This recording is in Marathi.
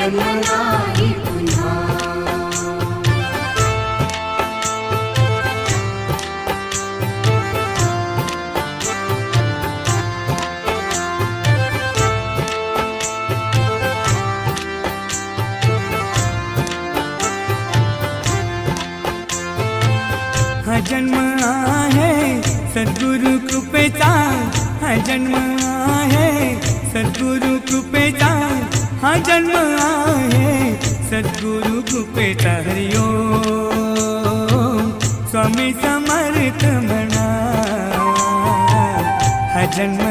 जन्म नाही पुन्हा। हा जन्म आहे सद्गुरु कृपेचा, हा जन्म आहे सद्गुरु कृपेचा, हा जन्म आहे सद्गुरु कृपेचा। हरि ओम स्वामी समर्थ म्हणा, हा जन्म